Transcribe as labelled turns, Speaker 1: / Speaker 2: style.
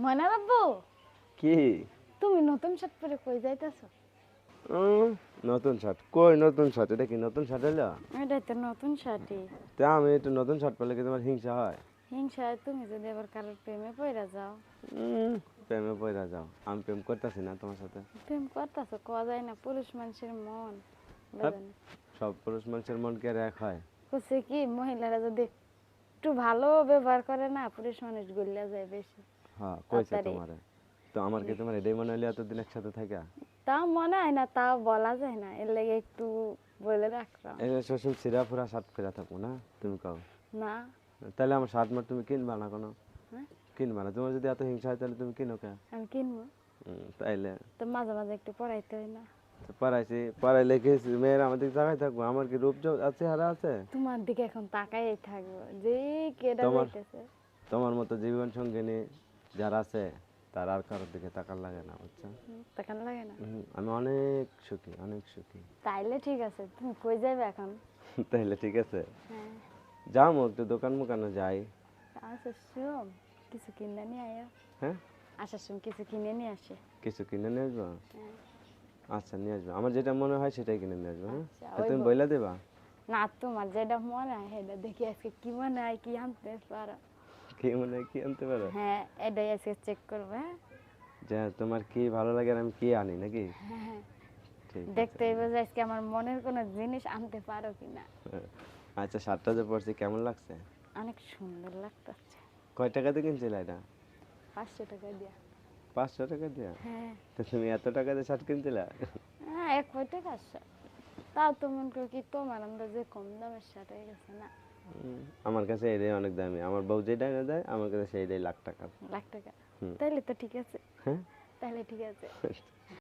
Speaker 1: ময়না আব্বু,
Speaker 2: কি?
Speaker 1: তুমি নতুন শার্ট পরে কই যাইতাছো?
Speaker 2: নতুন শার্ট কই? নতুন শার্ট এটা কি নতুন শার্ট হলো?
Speaker 1: এটাই তো নতুন শার্টই।
Speaker 2: তা আমি একটু নতুন শার্ট পেলে কি তোমার হিংসা হয়?
Speaker 1: হিংসায় তুমি যদি আবার কারোর প্রেমে পড়া যাও।
Speaker 2: উম, প্রেমে পড়া যাও, আমি প্রেম করতেছি না তোমার সাথে।
Speaker 1: প্রেম করতেছো কোয়া যায় না, পুরুষ মানুষের মন
Speaker 2: হাট,
Speaker 1: বুঝেন।
Speaker 2: সব পুরুষ মানুষের মন কি আর এক হয়?
Speaker 1: হচ্ছে কি, মহিলারা যদি একটু ভালো ব্যবহার করে না, পুরুষ মানুষ গলিয়া যায় বেশি
Speaker 2: হ্যাঁ, কইছে
Speaker 1: তাড়াতাড়ি।
Speaker 2: তোমারে। তো আমার কি তোমার এটাই মনে হলো এতদিন একসাথে থাকা?
Speaker 1: তাও মনে হয় না, তাও বলা যায় না, এর লেগে একটু বলে রাখলাম।
Speaker 2: এই যে শ্বশুর সিরা ফুরা শার্ট ফেরা থাকবো না তুমি কও?
Speaker 1: না।
Speaker 2: তাহলে আমার শার্ট মার তুমি কিনবা না কোনো?
Speaker 1: হ্যাঁ,
Speaker 2: কিনবা না? তোমার যদি এত হিংসা হয় তাহলে তুমি কিনো কে?
Speaker 1: আমি কিনবো।
Speaker 2: তাইলে
Speaker 1: তো মাঝে মাঝে একটু পড়াইতে হয় না?
Speaker 2: তো পড়াইছি, পড়াইলে কি হয়েছে? মেয়েরা আমাদের জায়গায় থাকবো, আমার কি রূপ আছে হারা আছে?
Speaker 1: তোমার দিকে এখন তাকাই থাকবো যে কেডা
Speaker 2: তোমার
Speaker 1: যাইতেছে।
Speaker 2: তোমার মতো জীবন সঙ্গিনী যারা আছে তার আর কারোর দিকে তাকার লাগে না, বুঝছো?
Speaker 1: তাকান লাগে না?
Speaker 2: আমি অনেক সুখী, অনেক সুখী।
Speaker 1: তাইলে ঠিক আছে, তুমি কই যাবে এখন?
Speaker 2: তাইলে ঠিক আছে,
Speaker 1: হ্যাঁ।
Speaker 2: যাবো একটু দোকান মোকানে যাই।
Speaker 1: আসার সময় কিছু কিনে নিয়ে আয়।
Speaker 2: হ্যাঁ,
Speaker 1: আসার সময় কিছু কিনে নিয়ে আসে।
Speaker 2: কিছু কিনে নিয়ে আসবো।
Speaker 1: হ্যাঁ।
Speaker 2: আচ্ছা, নিয়ে আসবো, আমার যেটা মনে হয় সেটাই কিনে নিয়ে আসবো। হ্যাঁ,
Speaker 1: আচ্ছা,
Speaker 2: তা
Speaker 1: ওই
Speaker 2: তুমি বইলা দেবা?
Speaker 1: না, তোমার যেটা মনে হয় সেটা দেখি আজকে কি মনে হয়, কি আনতে পারো।
Speaker 2: কি মনে হয় কি আনতে পারো?
Speaker 1: হ্যাঁ, এটাই আজকে চেক করবো। হ্যাঁ।
Speaker 2: যে তোমার কি ভালো লাগে আর আমি কি আনি নাকি?
Speaker 1: হ্যাঁ, হ্যাঁ।
Speaker 2: ঠিক আছে।
Speaker 1: দেখতে হইবে যে আজকে আমার মনের কোনো জিনিস আনতে পারো কিনা।
Speaker 2: আচ্ছা, শার্টটা যে পরছি কেমন লাগছে?
Speaker 1: অনেক সুন্দর লাগতেছে।
Speaker 2: কয় টাকাতে কিনছিলে এটা?
Speaker 1: 500 টাকা দিয়া।
Speaker 2: 500 টাকা দিয়া?
Speaker 1: হ্যাঁ।
Speaker 2: তো তুমি এত টাকা দিয়ে শার্ট কিনছিলা?
Speaker 1: হ্যাঁ, 1 কোটি টাকা শার্ট। তাও তো মনে করো কি, তোমার আমরা যে কম দামের শার্ট হয়ে গেছে না।
Speaker 2: আমার কাছে এটাই অনেক দামি, আমার বউ যেটা এনে দেয় আমার কাছে সেইটাই লাখ টাকা।
Speaker 1: লাখ টাকা?
Speaker 2: হুম।
Speaker 1: তাইলে তো ঠিক আছে।
Speaker 2: হ্যাঁ।
Speaker 1: তাহলে ঠিক আছে।